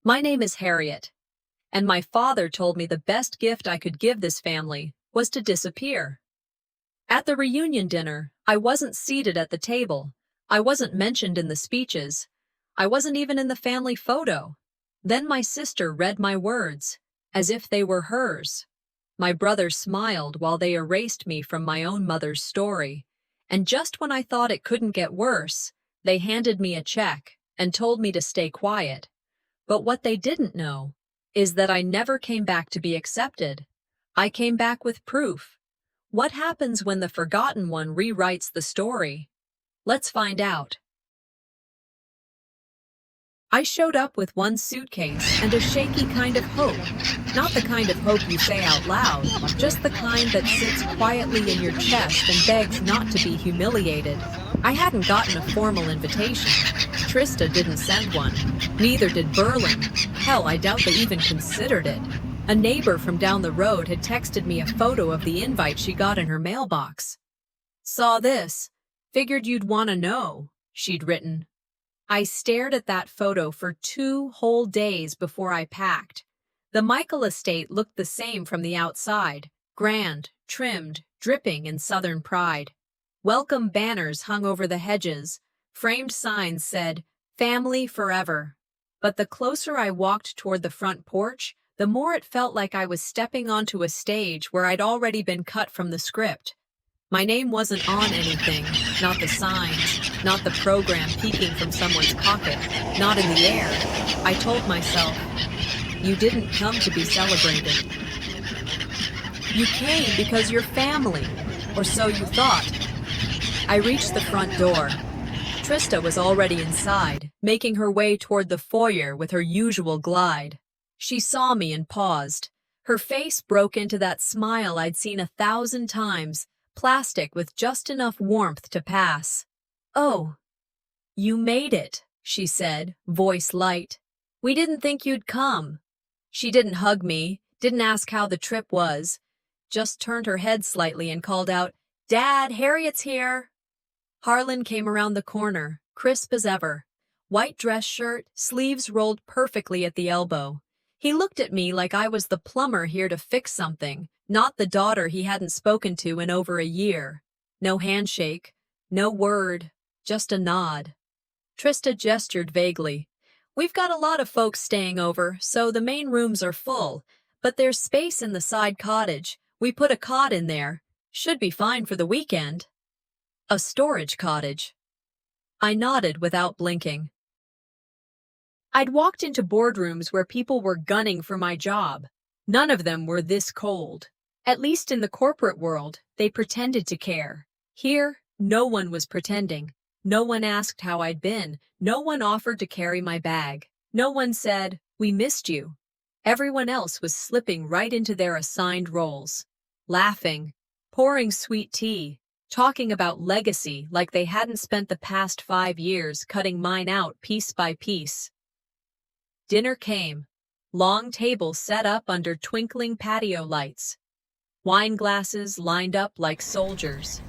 My name is Harriet, and my father told me the best gift I could give this family was to disappear. At the reunion dinner, I wasn't seated at the table. I wasn't mentioned in the speeches. I wasn't even in the family photo. Then my sister read my words, as if they were hers. My brother smiled while they erased me from my own mother's story. And just when I thought it couldn't get worse, they handed me a check and told me to stay quiet. But what they didn't know is that I never came back to be accepted. I came back with proof. What happens when the forgotten one rewrites the story? Let's find out. I showed up with one suitcase and a shaky kind of hope. Not the kind of hope you say out loud, just the kind that sits quietly in your chest and begs not to be humiliated. I hadn't gotten a formal invitation. Trista didn't send one. Neither did Berlin. Hell, I doubt they even considered it. A neighbor from down the road had texted me a photo of the invite she got in her mailbox. "Saw this. Figured you'd want to know," she'd written. I stared at that photo for 2 whole days before I packed. The Michael estate looked the same from the outside, grand, trimmed, dripping in Southern pride. Welcome banners hung over the hedges. Framed signs said, "Family forever." But the closer I walked toward the front porch, the more it felt like I was stepping onto a stage where I'd already been cut from the script. My name wasn't on anything, not the signs, not the program peeking from someone's pocket, not in the air. I told myself, you didn't come to be celebrated. You came because you're family, or so you thought. I reached the front door. Trista was already inside, making her way toward the foyer with her usual glide. She saw me and paused. Her face broke into that smile I'd seen 1,000 times, plastic with just enough warmth to pass. "Oh, you made it," she said, voice light. "We didn't think you'd come." She didn't hug me, didn't ask how the trip was, just turned her head slightly and called out, "Dad, Harriet's here." Harlan came around the corner, crisp as ever. White dress shirt, sleeves rolled perfectly at the elbow. He looked at me like I was the plumber here to fix something, not the daughter he hadn't spoken to in over a year. No handshake, no word, just a nod. Trista gestured vaguely. "We've got a lot of folks staying over, so the main rooms are full, but there's space in the side cottage. We put a cot in there. Should be fine for the weekend." A storage cottage. I nodded without blinking. I'd walked into boardrooms where people were gunning for my job. None of them were this cold. At least in the corporate world, they pretended to care. Here, no one was pretending. No one asked how I'd been. No one offered to carry my bag. No one said, "We missed you." Everyone else was slipping right into their assigned roles. Laughing, pouring sweet tea, talking about legacy like they hadn't spent the past 5 years cutting mine out piece by piece. Dinner came. Long tables set up under twinkling patio lights. Wine glasses lined up like soldiers.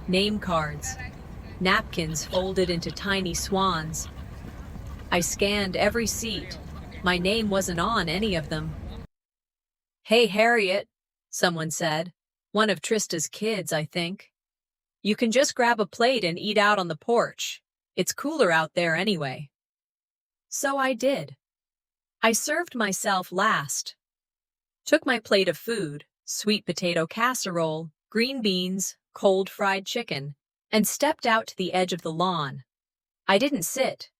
Name cards. Napkins folded into tiny swans. I scanned every seat. My name wasn't on any of them. "Hey, Harriet," someone said. One of Trista's kids, I think. "You can just grab a plate and eat out on the porch. It's cooler out there anyway." So I did. I served myself last. Took my plate of food, sweet potato casserole, green beans, cold fried chicken, and stepped out to the edge of the lawn. I didn't sit.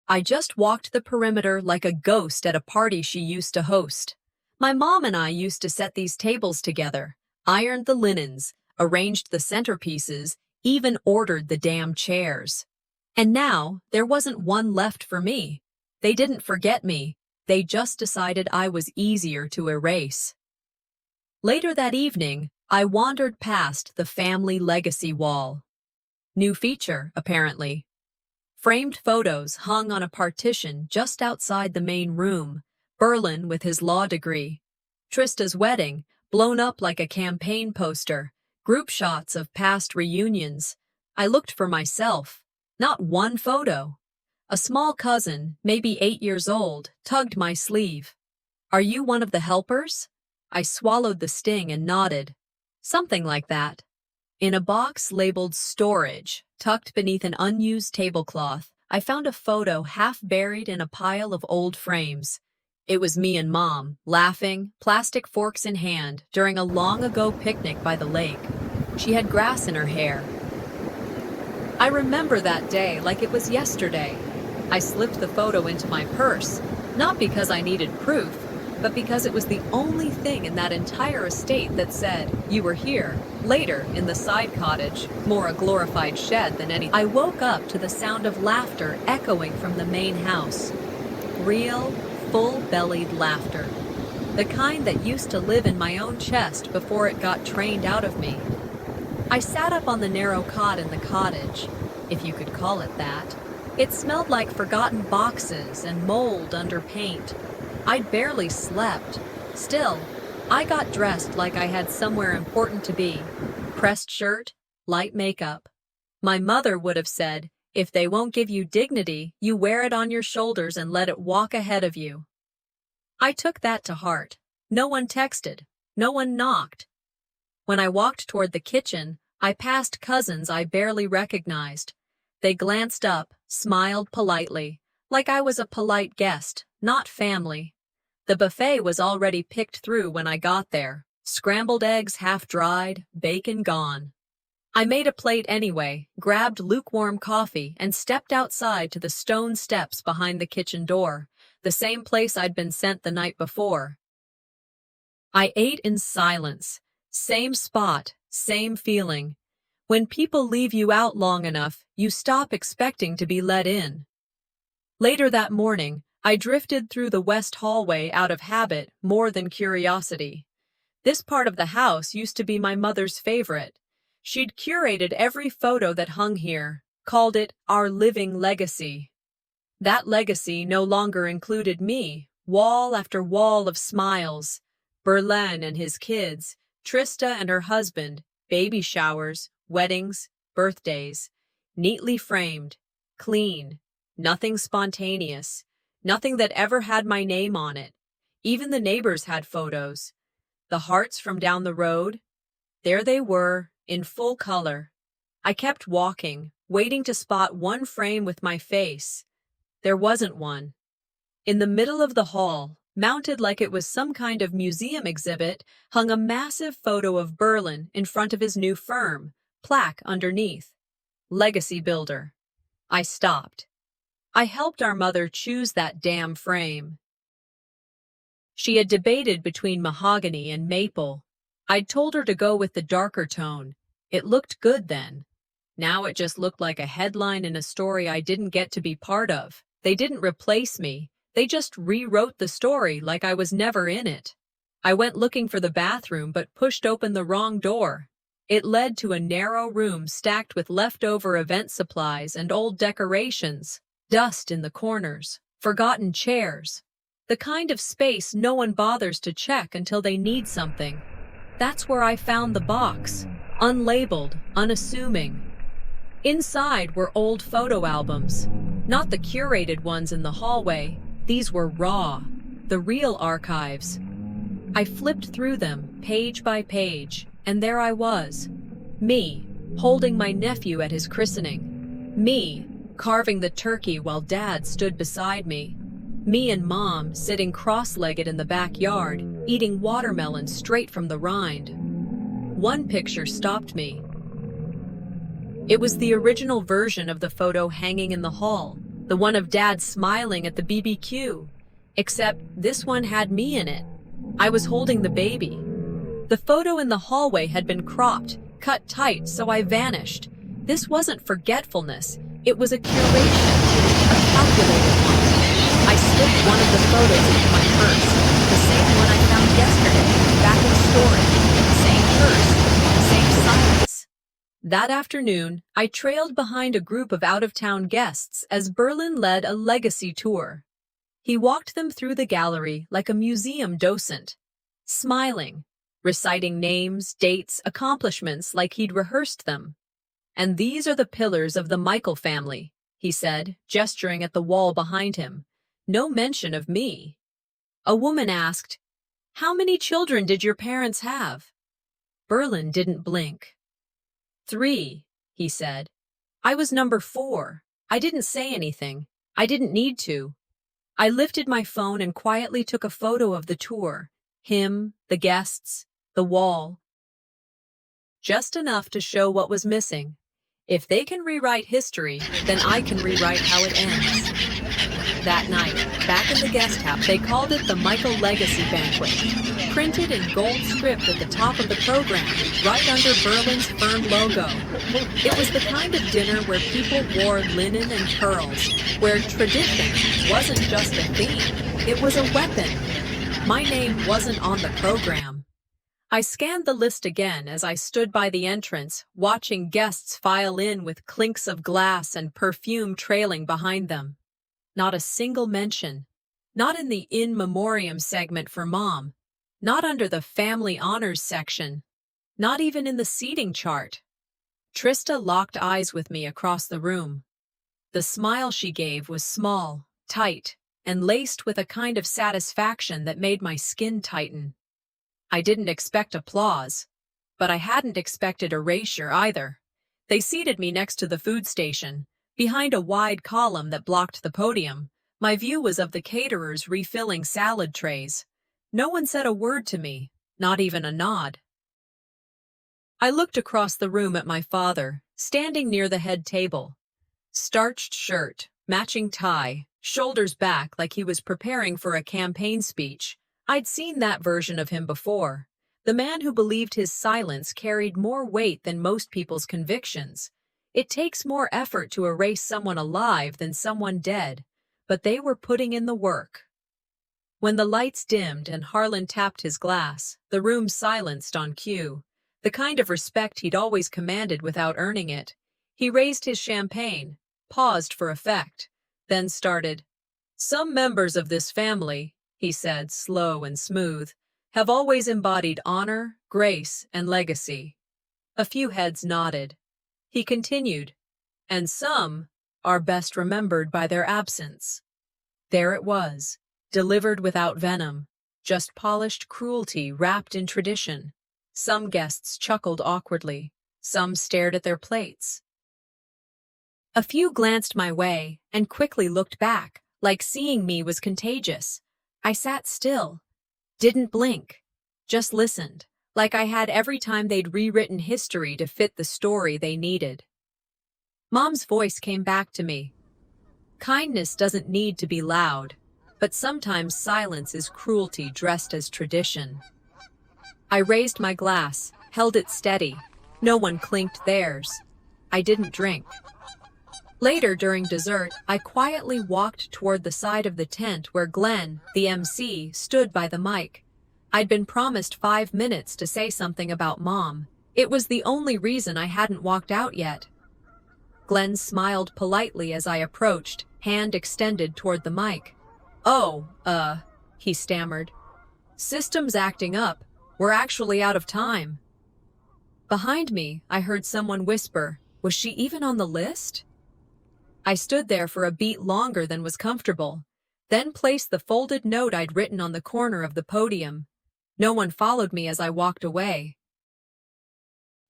I just walked the perimeter like a ghost at a party she used to host. My mom and I used to set these tables together, ironed the linens, arranged the centerpieces, even ordered the damn chairs. And now, there wasn't one left for me. They didn't forget me. They just decided I was easier to erase. Later that evening, I wandered past the family legacy wall. New feature, apparently. Framed photos hung on a partition just outside the main room. Berlin with his law degree. Trista's wedding, blown up like a campaign poster. Group shots of past reunions. I looked for myself. Not one photo. A small cousin, maybe 8 years old, tugged my sleeve. "Are you one of the helpers?" I swallowed the sting and nodded. "Something like that." In a box labeled storage, tucked beneath an unused tablecloth, I found a photo half buried in a pile of old frames. It was me and Mom, laughing, plastic forks in hand, during a long-ago picnic by the lake. She had grass in her hair. I remember that day like it was yesterday. I slipped the photo into my purse, not because I needed proof, but because it was the only thing in that entire estate that said, "You were here." Later, in the side cottage, more a glorified shed than anything, I woke up to the sound of laughter echoing from the main house. Real, full-bellied laughter. The kind that used to live in my own chest before it got trained out of me. I sat up on the narrow cot in the cottage, if you could call it that. It smelled like forgotten boxes and mold under paint. I'd barely slept. Still, I got dressed like I had somewhere important to be. Pressed shirt, light makeup. My mother would have said, "If they won't give you dignity, you wear it on your shoulders and let it walk ahead of you." I took that to heart. No one texted. No one knocked. When I walked toward the kitchen, I passed cousins I barely recognized. They glanced up, smiled politely, like I was a polite guest, not family. The buffet was already picked through when I got there. Scrambled eggs half dried, bacon gone. I made a plate anyway, grabbed lukewarm coffee, and stepped outside to the stone steps behind the kitchen door, the same place I'd been sent the night before. I ate in silence. Same spot, same feeling. When people leave you out long enough, you stop expecting to be let in. Later that morning, I drifted through the west hallway out of habit more than curiosity. This part of the house used to be my mother's favorite. She'd curated every photo that hung here, called it our living legacy. That legacy no longer included me, wall after wall of smiles, Berlin and his kids, Trista and her husband, baby showers, weddings, birthdays, neatly framed, clean, nothing spontaneous, nothing that ever had my name on it. Even the neighbors had photos. The hearts from down the road, there they were, in full color. I kept walking, waiting to spot one frame with my face. There wasn't one. In the middle of the hall, mounted like it was some kind of museum exhibit, hung a massive photo of Berlin in front of his new firm, plaque underneath. Legacy Builder. I stopped. I helped our mother choose that damn frame. She had debated between mahogany and maple. I'd told her to go with the darker tone. It looked good then. Now it just looked like a headline in a story I didn't get to be part of. They didn't replace me. They just rewrote the story like I was never in it. I went looking for the bathroom but pushed open the wrong door. It led to a narrow room stacked with leftover event supplies and old decorations, dust in the corners, forgotten chairs. The kind of space no one bothers to check until they need something. That's where I found the box, unlabeled, unassuming. Inside were old photo albums, not the curated ones in the hallway. These were raw, the real archives. I flipped through them, page by page, and there I was. Me, holding my nephew at his christening. Me, carving the turkey while Dad stood beside me. Me and Mom sitting cross-legged in the backyard, eating watermelon straight from the rind. One picture stopped me. It was the original version of the photo hanging in the hall, the one of Dad smiling at the BBQ. Except this one had me in it. I was holding the baby. The photo in the hallway had been cropped, cut tight, so I vanished. This wasn't forgetfulness. It was a curation, a calculated one. I slipped one of the photos into my purse, the same one I found yesterday, back in storage. Same purse, same silence. That afternoon, I trailed behind a group of out-of-town guests as Berlin led a legacy tour. He walked them through the gallery like a museum docent, smiling, reciting names, dates, accomplishments like he'd rehearsed them. "And these are the pillars of the Michael family," he said, gesturing at the wall behind him. No mention of me. A woman asked, "How many children did your parents have?" Berlin didn't blink. 3, he said. I was number 4. I didn't say anything. I didn't need to. I lifted my phone and quietly took a photo of the tour, him, the guests, the wall. Just enough to show what was missing. If they can rewrite history, then I can rewrite how it ends. That night, back in the guest house, they called it the Michael Legacy Banquet. Printed in gold script at the top of the program, right under Berlin's firm logo. It was the kind of dinner where people wore linen and pearls, where tradition wasn't just a theme, it was a weapon. My name wasn't on the program. I scanned the list again as I stood by the entrance, watching guests file in with clinks of glass and perfume trailing behind them. Not a single mention. Not in the in memoriam segment for Mom. Not under the family honors section. Not even in the seating chart. Trista locked eyes with me across the room. The smile she gave was small, tight, and laced with a kind of satisfaction that made my skin tighten. I didn't expect applause, but I hadn't expected erasure either. They seated me next to the food station, behind a wide column that blocked the podium. My view was of the caterers refilling salad trays. No one said a word to me, not even a nod. I looked across the room at my father, standing near the head table. Starched shirt, matching tie, shoulders back like he was preparing for a campaign speech. I'd seen that version of him before. The man who believed his silence carried more weight than most people's convictions. It takes more effort to erase someone alive than someone dead, but they were putting in the work. When the lights dimmed and Harlan tapped his glass, the room silenced on cue, the kind of respect he'd always commanded without earning it. He raised his champagne, paused for effect, then started. Some members of this family, he said, slow and smooth, have always embodied honor, grace, and legacy. A few heads nodded. He continued, and some are best remembered by their absence. There it was, delivered without venom, just polished cruelty wrapped in tradition. Some guests chuckled awkwardly, some stared at their plates. A few glanced my way and quickly looked back, like seeing me was contagious. I sat still, didn't blink, just listened, like I had every time they'd rewritten history to fit the story they needed. Mom's voice came back to me. Kindness doesn't need to be loud, but sometimes silence is cruelty dressed as tradition. I raised my glass, held it steady. No one clinked theirs. I didn't drink. Later, during dessert, I quietly walked toward the side of the tent where Glenn, the MC, stood by the mic. I'd been promised 5 minutes to say something about Mom. It was the only reason I hadn't walked out yet. Glenn smiled politely as I approached, hand extended toward the mic. "Oh, he stammered. "System's acting up. We're actually out of time." Behind me, I heard someone whisper, "Was she even on the list?" I stood there for a beat longer than was comfortable, then placed the folded note I'd written on the corner of the podium. No one followed me as I walked away.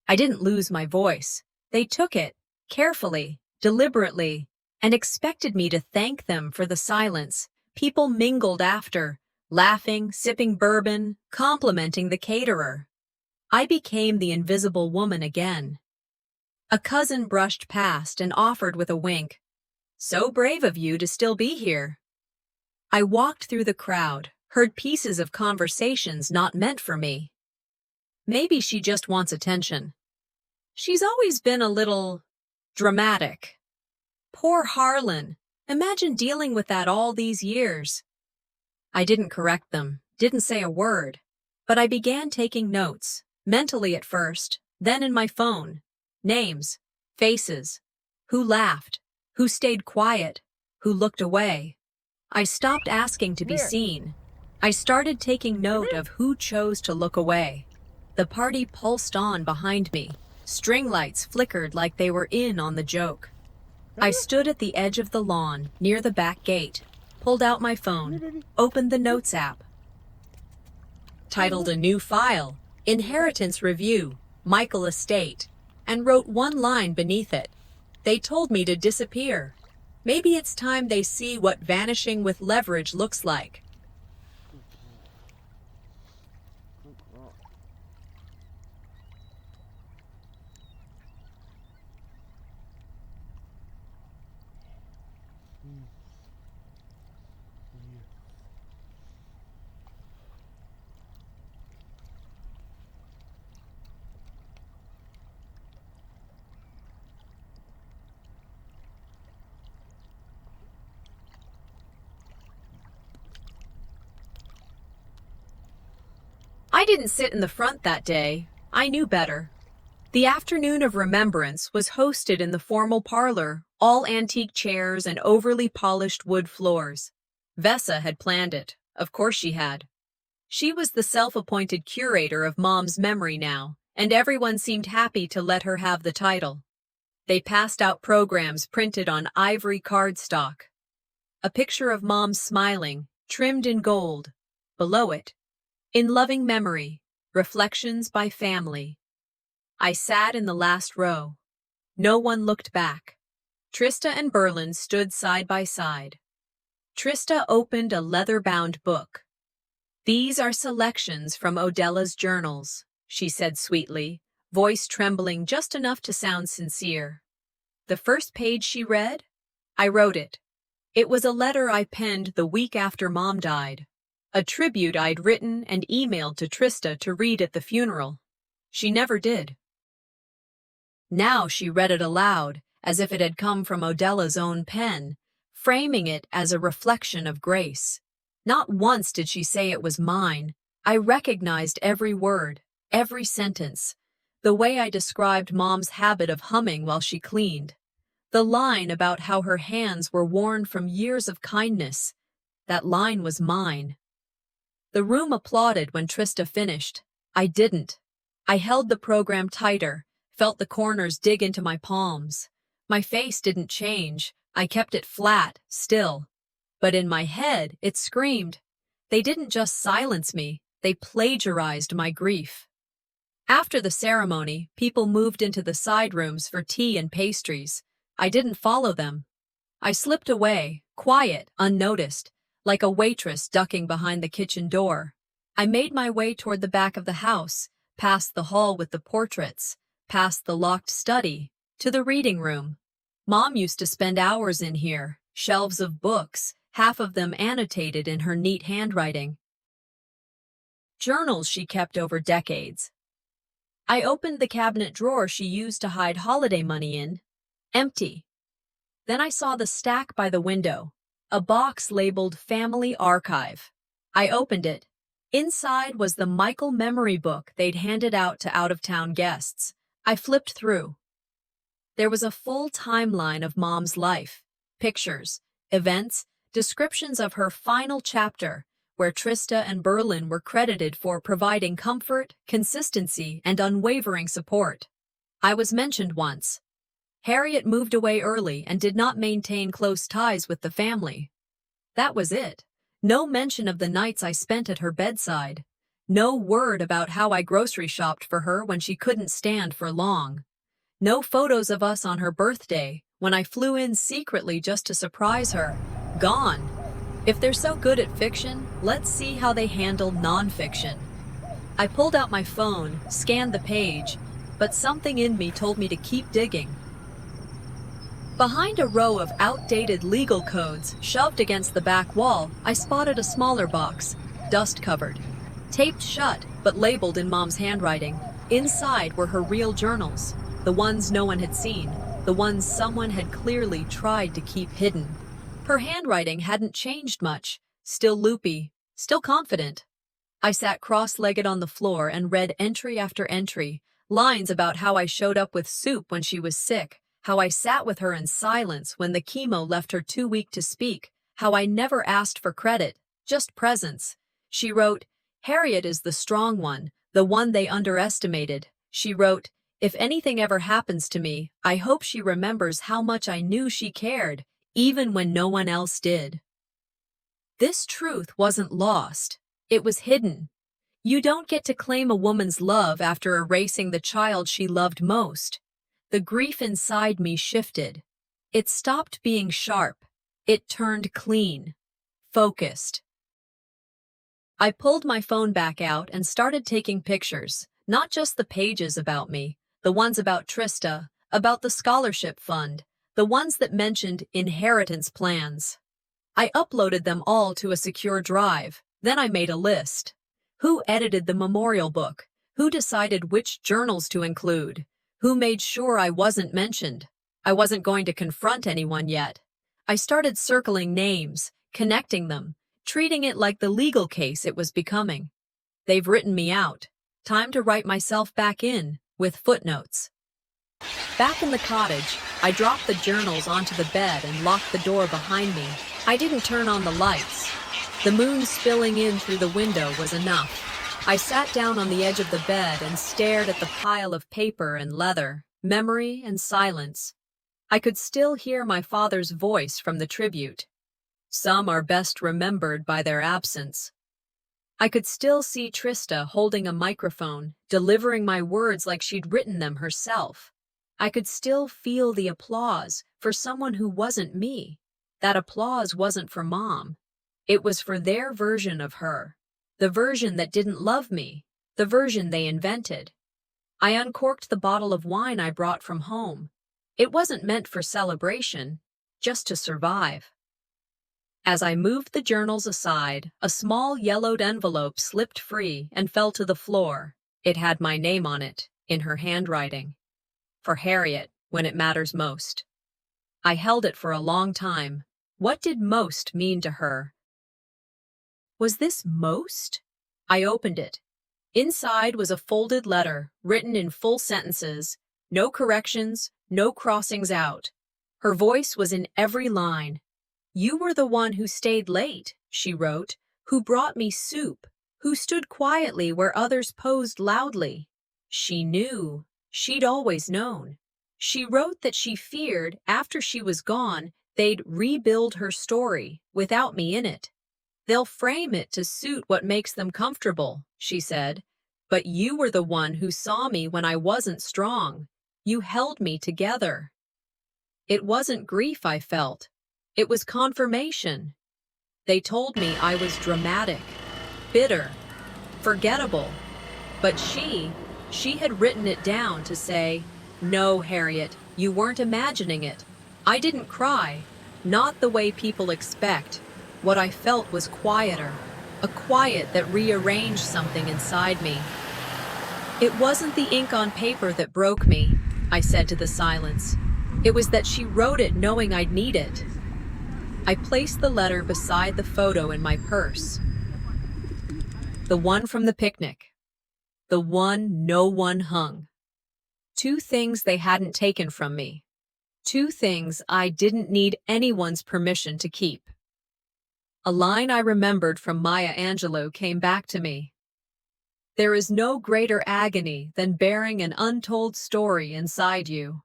I didn't lose my voice. They took it, carefully, deliberately, and expected me to thank them for the silence. People mingled after, laughing, sipping bourbon, complimenting the caterer. I became the invisible woman again. A cousin brushed past and offered with a wink, "So brave of you to still be here." I walked through the crowd, heard pieces of conversations not meant for me. Maybe she just wants attention. She's always been a little dramatic. Poor Harlan. Imagine dealing with that all these years. I didn't correct them, didn't say a word, but I began taking notes, mentally at first, then in my phone. Names, faces, who laughed, who stayed quiet, who looked away. I stopped asking to be seen. I started taking note of who chose to look away. The party pulsed on behind me. String lights flickered like they were in on the joke. I stood at the edge of the lawn, near the back gate, pulled out my phone, opened the Notes app, titled a new file, Inheritance Review, Michael Estate, and wrote one line beneath it. They told me to disappear. Maybe it's time they see what vanishing with leverage looks like. I didn't sit in the front that day. I knew better. The afternoon of remembrance was hosted in the formal parlor, all antique chairs and overly polished wood floors. Vesa had planned it. Of course she had. She was the self-appointed curator of Mom's memory now, and everyone seemed happy to let her have the title. They passed out programs printed on ivory cardstock. A picture of Mom smiling, trimmed in gold. Below it, in loving memory, reflections by family. I sat in the last row. No one looked back. Trista and Berlin stood side by side. Trista opened a leather-bound book. "These are selections from Odella's journals," she said sweetly, voice trembling just enough to sound sincere. The first page she read? I wrote it. It was a letter I penned the week after Mom died. A tribute I'd written and emailed to Trista to read at the funeral. She never did. Now she read it aloud, as if it had come from Odella's own pen, framing it as a reflection of grace. Not once did she say it was mine. I recognized every word, every sentence. The way I described Mom's habit of humming while she cleaned. The line about how her hands were worn from years of kindness. That line was mine. The room applauded when Trista finished. I didn't. I held the program tighter, felt the corners dig into my palms. My face didn't change. I kept it flat, still. But in my head, it screamed. They didn't just silence me, they plagiarized my grief. After the ceremony, people moved into the side rooms for tea and pastries. I didn't follow them. I slipped away, quiet, unnoticed, like a waitress ducking behind the kitchen door. I made my way toward the back of the house, past the hall with the portraits, past the locked study, to the reading room. Mom used to spend hours in here, shelves of books, half of them annotated in her neat handwriting. Journals she kept over decades. I opened the cabinet drawer she used to hide holiday money in. Empty. Then I saw the stack by the window. A box labeled Family Archive. I opened it. Inside was the Michael memory book they'd handed out to out-of-town guests. I flipped through. There was a full timeline of Mom's life. Pictures, events, descriptions of her final chapter, where Trista and Berlin were credited for providing comfort, consistency, and unwavering support. I was mentioned once. Harriet moved away early and did not maintain close ties with the family. That was it. No mention of the nights I spent at her bedside. No word about how I grocery shopped for her when she couldn't stand for long. No photos of us on her birthday, when I flew in secretly just to surprise her. Gone. If they're so good at fiction, let's see how they handle nonfiction. I pulled out my phone, scanned the page, but something in me told me to keep digging. Behind a row of outdated legal codes shoved against the back wall, I spotted a smaller box, dust-covered. Taped shut, but labeled in Mom's handwriting. Inside were her real journals, the ones no one had seen, the ones someone had clearly tried to keep hidden. Her handwriting hadn't changed much, still loopy, still confident. I sat cross-legged on the floor and read entry after entry, lines about how I showed up with soup when she was sick, how I sat with her in silence when the chemo left her too weak to speak, how I never asked for credit, just presence. She wrote, "Harriet is the strong one, the one they underestimated." She wrote, If anything ever happens to me, I hope she remembers how much I knew she cared, even when no one else did. This truth wasn't lost. It was hidden. You don't get to claim a woman's love after erasing the child she loved most. The grief inside me shifted. It stopped being sharp. It turned clean, focused. I pulled my phone back out and started taking pictures, not just the pages about me, the ones about Trista, about the scholarship fund, the ones that mentioned inheritance plans. I uploaded them all to a secure drive. Then I made a list. Who edited the memorial book? Who decided which journals to include? Who made sure I wasn't mentioned? I wasn't going to confront anyone yet. I started circling names, connecting them, treating it like the legal case it was becoming. They've written me out. Time to write myself back in, with footnotes. Back in the cottage, I dropped the journals onto the bed and locked the door behind me. I didn't turn on the lights. The moon spilling in through the window was enough. I sat down on the edge of the bed and stared at the pile of paper and leather, memory and silence. I could still hear my father's voice from the tribute. Some are best remembered by their absence. I could still see Trista holding a microphone, delivering my words like she'd written them herself. I could still feel the applause for someone who wasn't me. That applause wasn't for Mom. It was for their version of her, the version that didn't love me, the version they invented. I uncorked the bottle of wine I brought from home. It wasn't meant for celebration, just to survive. As I moved the journals aside, a small yellowed envelope slipped free and fell to the floor. It had my name on it, in her handwriting. For Harriet, when it matters most. I held it for a long time. What did most mean to her? Was this most? I opened it. Inside was a folded letter, written in full sentences, no corrections, no crossings out. Her voice was in every line. You were the one who stayed late, she wrote, who brought me soup, who stood quietly where others posed loudly. She knew. She'd always known. She wrote that she feared, after she was gone, they'd rebuild her story, without me in it. They'll frame it to suit what makes them comfortable, she said. But you were the one who saw me when I wasn't strong. You held me together. It wasn't grief I felt. It was confirmation. They told me I was dramatic, bitter, forgettable. But she had written it down to say, no, Harriet, you weren't imagining it. I didn't cry, not the way people expect. What I felt was quieter, a quiet that rearranged something inside me. It wasn't the ink on paper that broke me, I said to the silence. It was that she wrote it knowing I'd need it. I placed the letter beside the photo in my purse. The one from the picnic. The one no one hung. 2 things they hadn't taken from me. 2 things I didn't need anyone's permission to keep. A line I remembered from Maya Angelou came back to me. There is no greater agony than bearing an untold story inside you.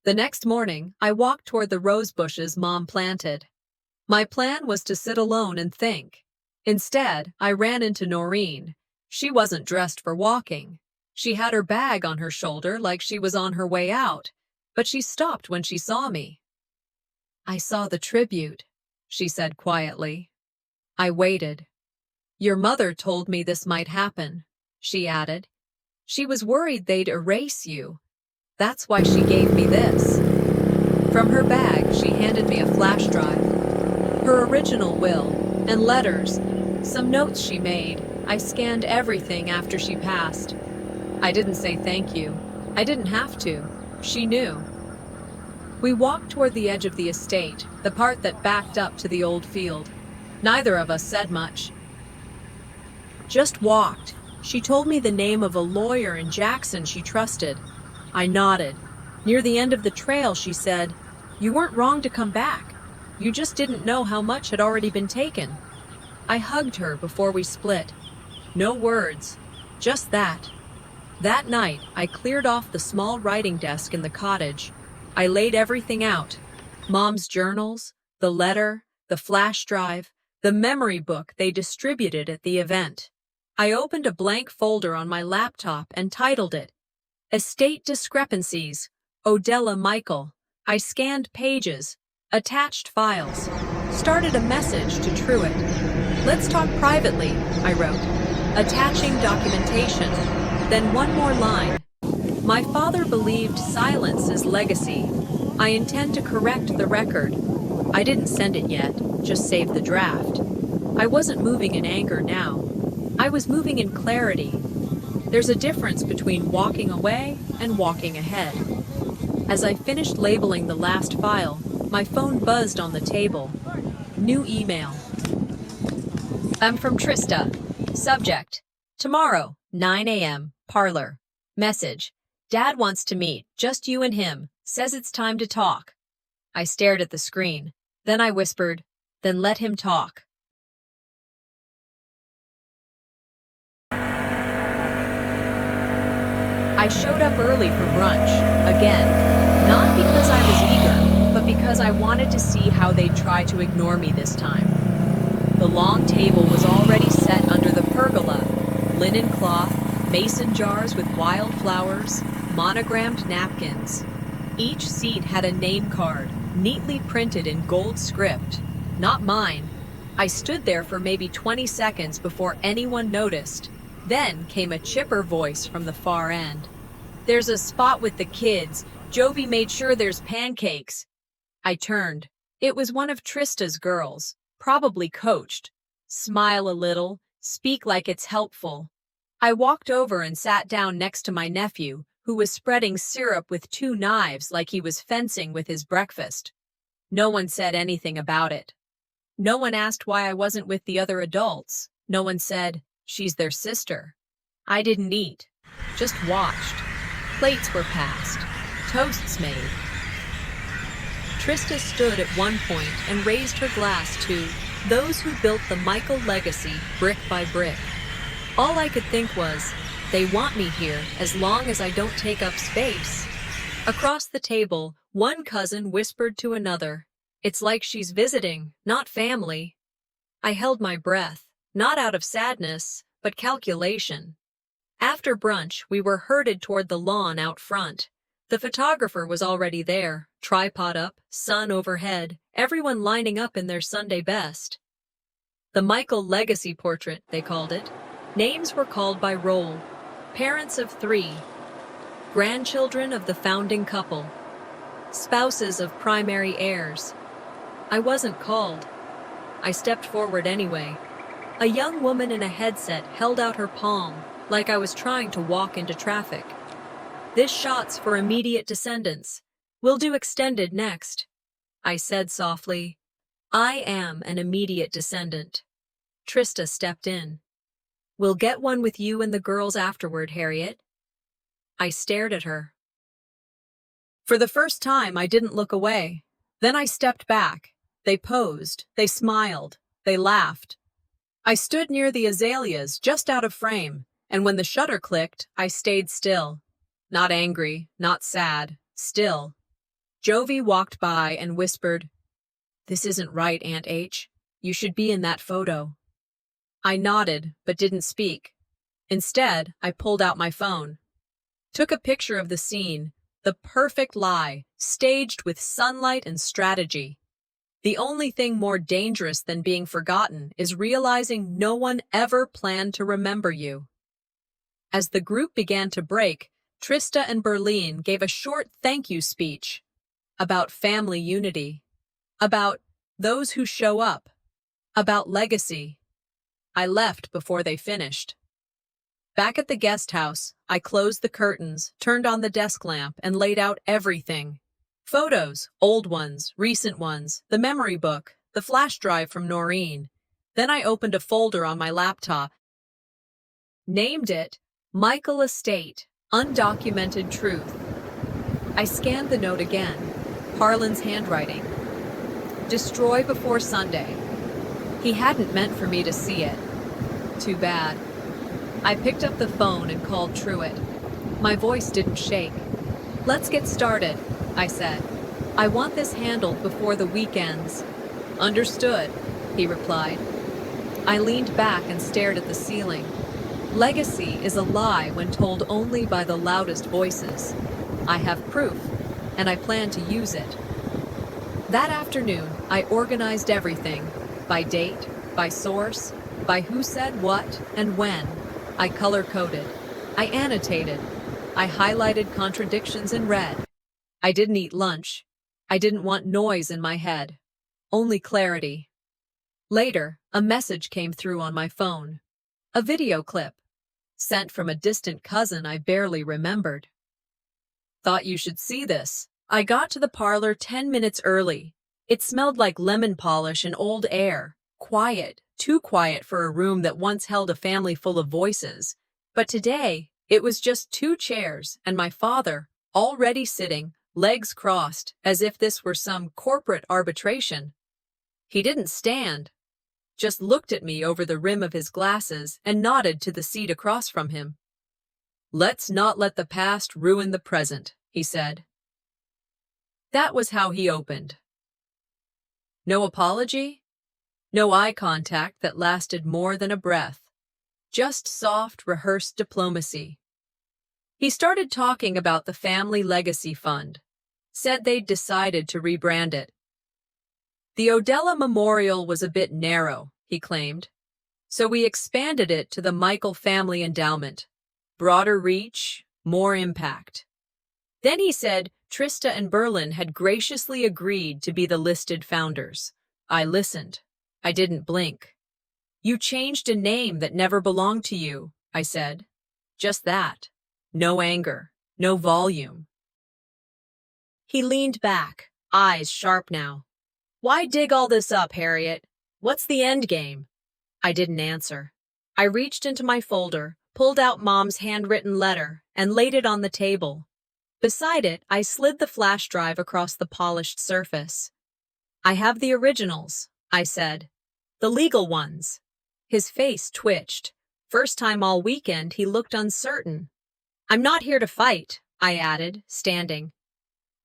The next morning, I walked toward the rose bushes Mom planted. My plan was to sit alone and think. Instead, I ran into Noreen. She wasn't dressed for walking. She had her bag on her shoulder like she was on her way out, but she stopped when she saw me. I saw the tribute, she said quietly. I waited. Your mother told me this might happen, she added. She was worried they'd erase you. That's why she gave me this. From her bag, she handed me a flash drive. Her original will, and letters, some notes she made. I scanned everything after she passed. I didn't say thank you. I didn't have to. She knew. We walked toward the edge of the estate, the part that backed up to the old field. Neither of us said much. Just walked. She told me the name of a lawyer in Jackson she trusted. I nodded. Near the end of the trail, she said, "You weren't wrong to come back. You just didn't know how much had already been taken." I hugged her before we split. No words, just that. That night, I cleared off the small writing desk in the cottage. I laid everything out. Mom's journals, the letter, the flash drive, the memory book they distributed at the event. I opened a blank folder on my laptop and titled it, Estate Discrepancies, Odella Michael. I scanned pages, attached files, started a message to Truett. Let's talk privately, I wrote, attaching documentation. Then one more line. My father believed silence is legacy. I intend to correct the record. I didn't send it yet, just saved the draft. I wasn't moving in anger now. I was moving in clarity. There's a difference between walking away and walking ahead. As I finished labeling the last file, my phone buzzed on the table. New email. I'm from Trista. Subject. Tomorrow, 9 a.m. Parlor. Message. Dad wants to meet, just you and him. Says it's time to talk. I stared at the screen. Then I whispered, then let him talk. I showed up early for brunch, again. Not because I was eager, but because I wanted to see how they'd try to ignore me this time. The long table was already set under the pergola. Linen cloth, mason jars with wild flowers, monogrammed napkins. Each seat had a name card, neatly printed in gold script. Not mine. I stood there for maybe 20 seconds before anyone noticed. Then came a chipper voice from the far end. There's a spot with the kids. Jovi made sure there's pancakes. I turned. It was one of Trista's girls, probably coached. Smile a little, speak like it's helpful. I walked over and sat down next to my nephew, who was spreading syrup with 2 knives like he was fencing with his breakfast. No one said anything about it. No one asked why I wasn't with the other adults. No one said, she's their sister. I didn't eat, just watched. Plates were passed, toasts made. Trista stood at one point and raised her glass to those who built the Michael legacy brick by brick. All I could think was, they want me here as long as I don't take up space. Across the table, one cousin whispered to another, it's like she's visiting, not family. I held my breath, not out of sadness, but calculation. After brunch, we were herded toward the lawn out front. The photographer was already there, tripod up, sun overhead, everyone lining up in their Sunday best. The Michael legacy portrait, they called it. Names were called by roll. Parents of 3. Grandchildren of the founding couple. Spouses of primary heirs. I wasn't called. I stepped forward anyway. A young woman in a headset held out her palm, like I was trying to walk into traffic. This shot's for immediate descendants. We'll do extended next. I said softly, I am an immediate descendant. Trista stepped in. We'll get one with you and the girls afterward, Harriet. I stared at her. For the first time, I didn't look away. Then I stepped back. They posed, they smiled, they laughed. I stood near the azaleas, just out of frame, and when the shutter clicked, I stayed still. Not angry, not sad, still. Jovi walked by and whispered, This isn't right, Aunt H. You should be in that photo. I nodded, but didn't speak. Instead, I pulled out my phone. Took a picture of the scene, the perfect lie, staged with sunlight and strategy. The only thing more dangerous than being forgotten is realizing no one ever planned to remember you. As the group began to break, Trista and Berlin gave a short thank you speech about family unity, about those who show up, about legacy. I left before they finished. Back at the guest house, I closed the curtains, turned on the desk lamp, and laid out everything. Photos, old ones, recent ones, the memory book, the flash drive from Noreen. Then I opened a folder on my laptop. Named it, Michael Estate, Undocumented Truth. I scanned the note again. Harlan's handwriting. Destroy before Sunday. He hadn't meant for me to see it. Too bad. I picked up the phone and called Truett. My voice didn't shake. "Let's get started," I said. "I want this handled before the weekends." "Understood," he replied. I leaned back and stared at the ceiling. Legacy is a lie when told only by the loudest voices. I have proof, and I plan to use it. That afternoon, I organized everything, by date, by source, by who said what and when. I color-coded. I annotated. I highlighted contradictions in red. I didn't eat lunch. I didn't want noise in my head. Only clarity. Later, a message came through on my phone. A video clip, sent from a distant cousin I barely remembered. "Thought you should see this." I got to the parlor 10 minutes early. It smelled like lemon polish and old air. Quiet, too quiet for a room that once held a family full of voices. But today, it was just 2 chairs and my father, already sitting, legs crossed, as if this were some corporate arbitration. He didn't stand, just looked at me over the rim of his glasses and nodded to the seat across from him. "Let's not let the past ruin the present," he said. That was how he opened. No apology, no eye contact that lasted more than a breath. Just soft, rehearsed diplomacy. He started talking about the family legacy fund. Said they'd decided to rebrand it. The Odella Memorial was a bit narrow, he claimed. So we expanded it to the Michael Family Endowment. Broader reach, more impact. Then he said Trista and Berlin had graciously agreed to be the listed founders. I listened. I didn't blink. "You changed a name that never belonged to you," I said. Just that. No anger, no volume. He leaned back, eyes sharp now. "Why dig all this up, Harriet? What's the end game?" I didn't answer. I reached into my folder, pulled out Mom's handwritten letter, and laid it on the table. Beside it, I slid the flash drive across the polished surface. "I have the originals," I said. "The legal ones." His face twitched. First time all weekend, he looked uncertain. "I'm not here to fight," I added, standing.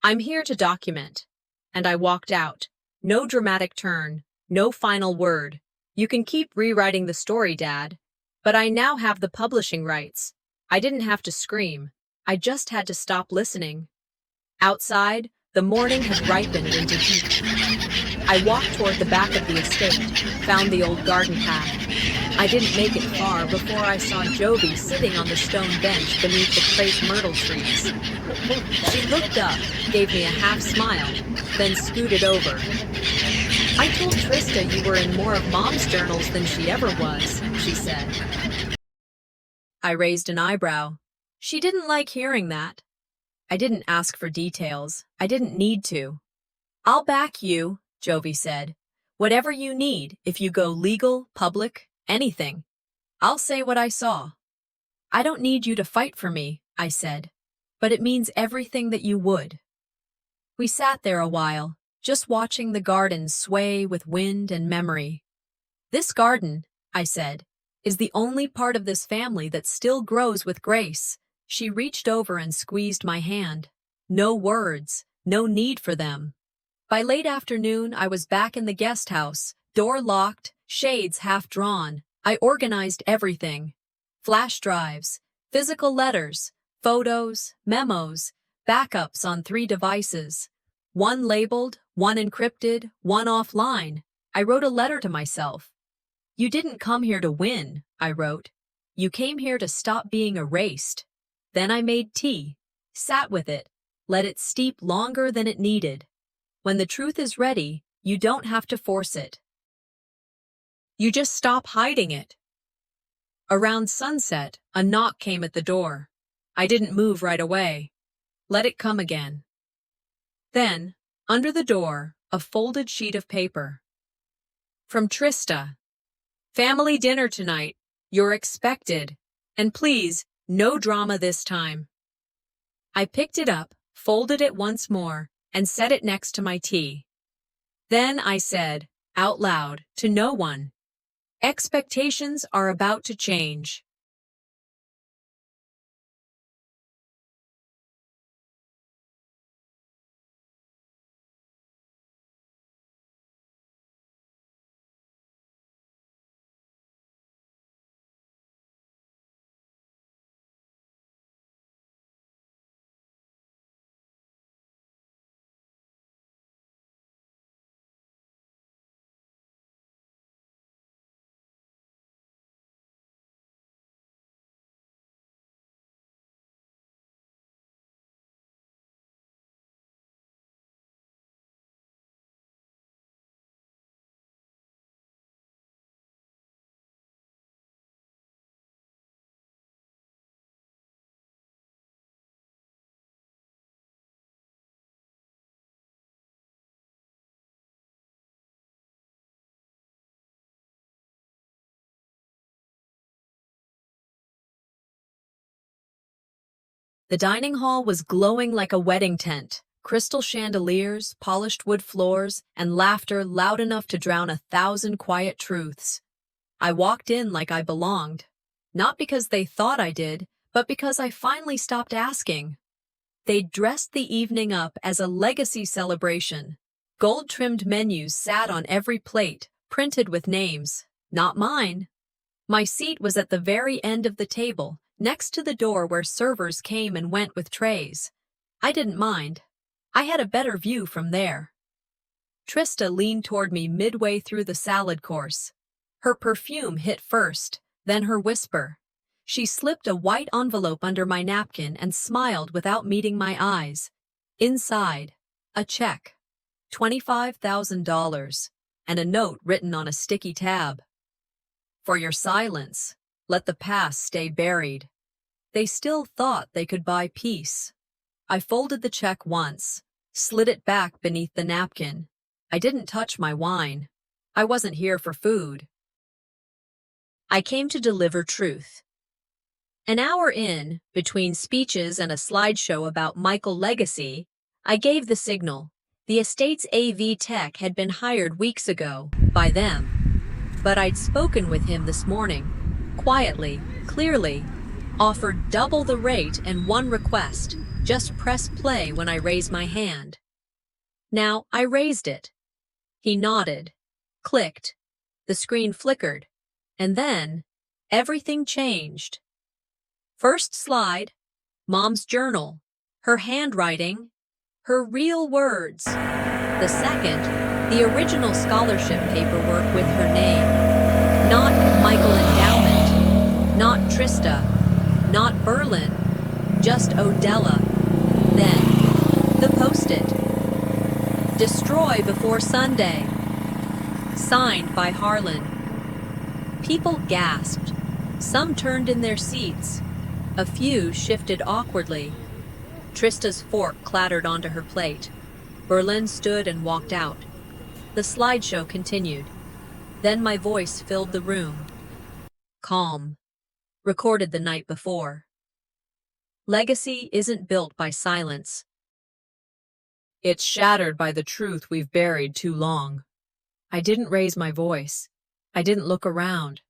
"I'm here to document." And I walked out. No dramatic turn, no final word. "You can keep rewriting the story, Dad. But I now have the publishing rights." I didn't have to scream. I just had to stop listening. Outside, the morning had ripened into heat. I walked toward the back of the estate, found the old garden path. I didn't make it far before I saw Jovi sitting on the stone bench beneath the crepe myrtle trees. She looked up, gave me a half smile, then scooted over. "I told Trista you were in more of Mom's journals than she ever was," she said. I raised an eyebrow. She didn't like hearing that. I didn't ask for details. I didn't need to. "I'll back you," Jovi said. "Whatever you need, if you go legal, public, anything. I'll say what I saw." "I don't need you to fight for me," I said. "But it means everything that you would." We sat there a while, just watching the garden sway with wind and memory. "This garden," I said, "is the only part of this family that still grows with grace." She reached over and squeezed my hand. No words, no need for them. By late afternoon, I was back in the guest house, door locked, shades half drawn. I organized everything. Flash drives, physical letters, photos, memos, backups on 3 devices. One labeled, one encrypted, one offline. I wrote a letter to myself. "You didn't come here to win," I wrote. "You came here to stop being erased." Then I made tea, sat with it, let it steep longer than it needed. When the truth is ready, you don't have to force it. You just stop hiding it. Around sunset, a knock came at the door. I didn't move right away. Let it come again. Then, under the door, a folded sheet of paper. From Trista. "Family dinner tonight. You're expected. And please, no drama this time." I picked it up, folded it once more, and set it next to my tea. Then I said, out loud, to no one, "Expectations are about to change." The dining hall was glowing like a wedding tent. Crystal chandeliers, polished wood floors, and laughter loud enough to drown 1,000 quiet truths. I walked in like I belonged. Not because they thought I did, but because I finally stopped asking. They dressed the evening up as a legacy celebration. Gold-trimmed menus sat on every plate, printed with names. Not mine. My seat was at the very end of the table, next to the door where servers came and went with trays. I didn't mind. I had a better view from there. Trista leaned toward me midway through the salad course. Her perfume hit first, then her whisper. She slipped a white envelope under my napkin and smiled without meeting my eyes. Inside, a check. $25,000, and a note written on a sticky tab. For your silence, let the past stay buried. They still thought they could buy peace. I folded the check once, slid it back beneath the napkin. I didn't touch my wine. I wasn't here for food. I came to deliver truth. An hour in, between speeches and a slideshow about Michael Legacy, I gave the signal. The estate's AV tech had been hired weeks ago, by them. But I'd spoken with him this morning, quietly, clearly, offered double the rate and one request. Just press play when I raise my hand. Now I raised it. He nodded, clicked, the screen flickered, and then everything changed. First slide, Mom's journal, her handwriting, her real words. The second, the original scholarship paperwork with her name. Not Michael Endowment, not Trista, not Berlin, just Odella. Then, the post-it. Destroy before Sunday. Signed by Harlan. People gasped. Some turned in their seats. A few shifted awkwardly. Trista's fork clattered onto her plate. Berlin stood and walked out. The slideshow continued. Then my voice filled the room. Calm. Recorded the night before. Legacy isn't built by silence. It's shattered by the truth we've buried too long. I didn't raise my voice. I didn't look around.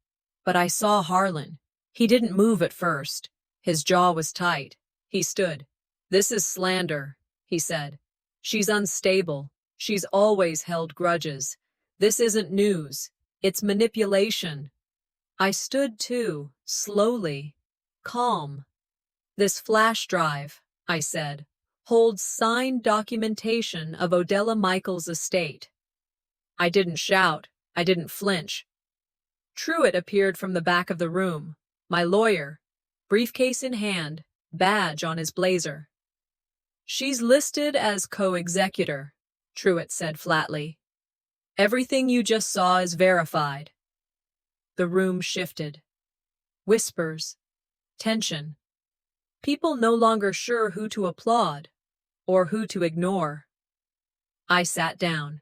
But I saw Harlan. He didn't move at first. His jaw was tight. He stood. This is slander, he said. She's unstable. She's always held grudges. This isn't news. It's manipulation. I stood too, slowly, calm. This flash drive, I said, holds signed documentation of Odella Michael's estate. I didn't shout. I didn't flinch. Truitt appeared from the back of the room, my lawyer, briefcase in hand, badge on his blazer. She's listed as co-executor, Truitt said flatly. Everything you just saw is verified. The room shifted. Whispers. Tension. People no longer sure who to applaud or who to ignore. I sat down,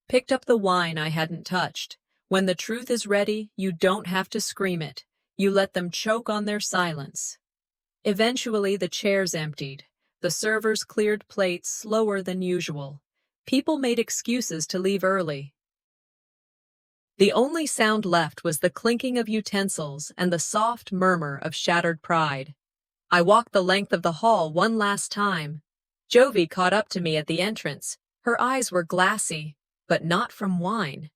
picked up the wine I hadn't touched. When the truth is ready, you don't have to scream it. You let them choke on their silence. Eventually, the chairs emptied. The servers cleared plates slower than usual. People made excuses to leave early. The only sound left was the clinking of utensils and the soft murmur of shattered pride. I walked the length of the hall one last time. Jovi caught up to me at the entrance. Her eyes were glassy, but not from wine.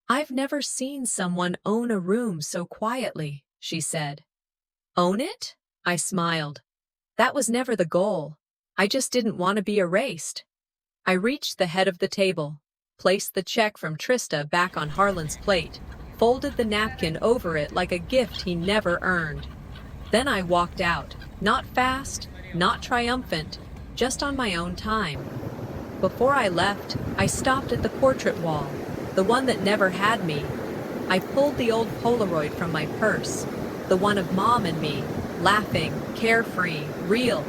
I've never seen someone own a room so quietly, she said. Own it? I smiled. That was never the goal. I just didn't want to be erased. I reached the head of the table, placed the check from Trista back on Harlan's plate, folded the napkin over it like a gift he never earned. Then I walked out, not fast, not triumphant, just on my own time. Before I left, I stopped at the portrait wall, the one that never had me. I pulled the old Polaroid from my purse, the one of Mom and me, laughing, carefree, real.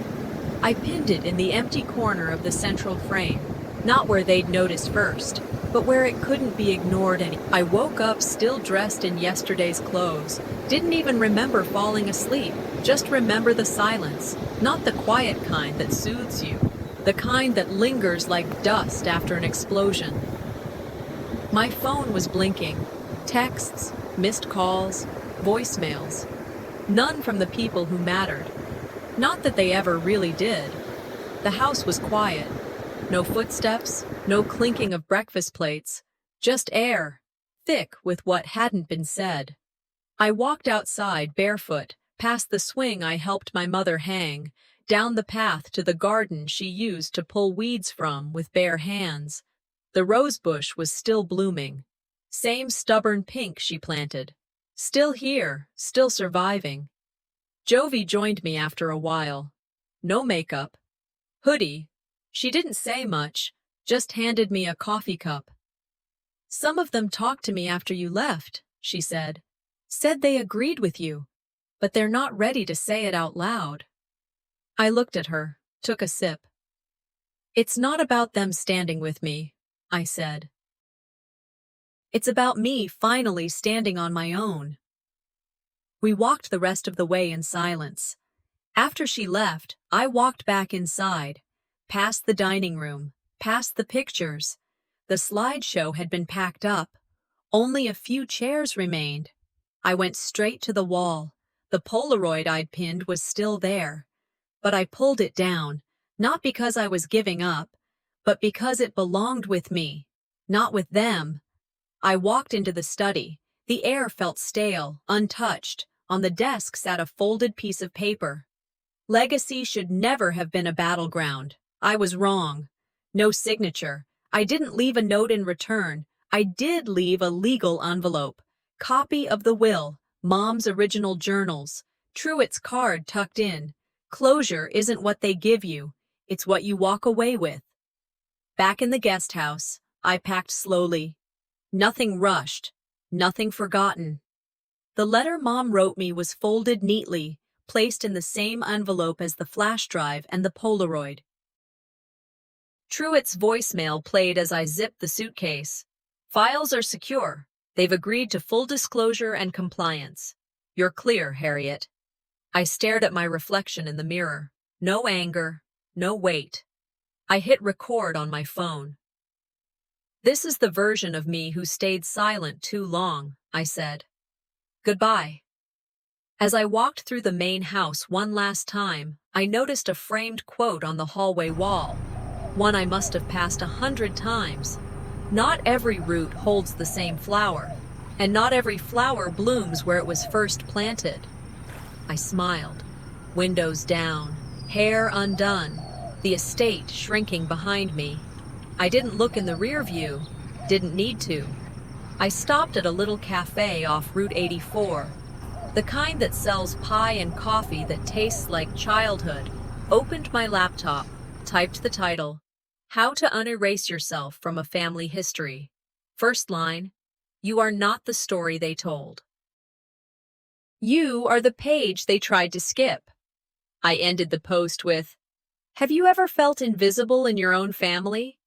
I pinned it in the empty corner of the central frame. Not where they'd notice first, but where it couldn't be ignored any. I woke up still dressed in yesterday's clothes. Didn't even remember falling asleep. Just remember the silence. Not the quiet kind that soothes you. The kind that lingers like dust after an explosion. My phone was blinking. Texts, missed calls, voicemails. None from the people who mattered. Not that they ever really did. The house was quiet. No footsteps, no clinking of breakfast plates. Just air, thick with what hadn't been said. I walked outside barefoot, past the swing I helped my mother hang, down the path to the garden she used to pull weeds from with bare hands. The rose bush was still blooming. Same stubborn pink she planted. Still here, still surviving. Jovi joined me after a while. No makeup. Hoodie. She didn't say much, just handed me a coffee cup. Some of them talked to me after you left, she said. Said they agreed with you, but they're not ready to say it out loud. I looked at her, took a sip. It's not about them standing with me, I said. It's about me finally standing on my own. We walked the rest of the way in silence. After she left, I walked back inside, past the dining room, past the pictures. The slideshow had been packed up. Only a few chairs remained. I went straight to the wall. The Polaroid I'd pinned was still there. But I pulled it down, not because I was giving up, but because it belonged with me, not with them. I walked into the study. The air felt stale, untouched. On the desk sat a folded piece of paper. Legacy should never have been a battleground. I was wrong. No signature. I didn't leave a note in return. I did leave a legal envelope. Copy of the will, Mom's original journals, Truett's card tucked in. Closure isn't what they give you. It's what you walk away with. Back in the guest house, I packed slowly. Nothing rushed. Nothing forgotten. The letter Mom wrote me was folded neatly, placed in the same envelope as the flash drive and the Polaroid. Truett's voicemail played as I zipped the suitcase. Files are secure. They've agreed to full disclosure and compliance. You're clear, Harriet. I stared at my reflection in the mirror. No anger, no weight. I hit record on my phone. This is the version of me who stayed silent too long, I said. Goodbye. As I walked through the main house one last time, I noticed a framed quote on the hallway wall. One I must have passed 100 times. Not every root holds the same flower, and not every flower blooms where it was first planted. I smiled. Windows down, hair undone, the estate shrinking behind me. I didn't look in the rear view, didn't need to. I stopped at a little cafe off Route 84, the kind that sells pie and coffee that tastes like childhood. Opened my laptop, typed the title, How to Unerase Yourself from a Family History. First line, you are not the story they told. You are the page they tried to skip. I ended the post with, have you ever felt invisible in your own family?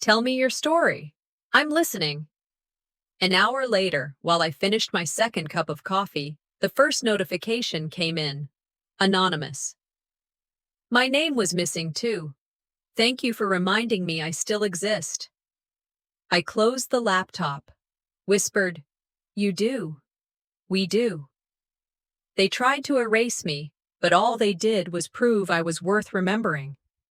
Tell me your story. I'm listening. An hour later, while I finished my second cup of coffee, the first notification came in. Anonymous. My name was missing too. Thank you for reminding me I still exist. I closed the laptop, whispered, you do. We do. They tried to erase me, but all they did was prove I was worth remembering.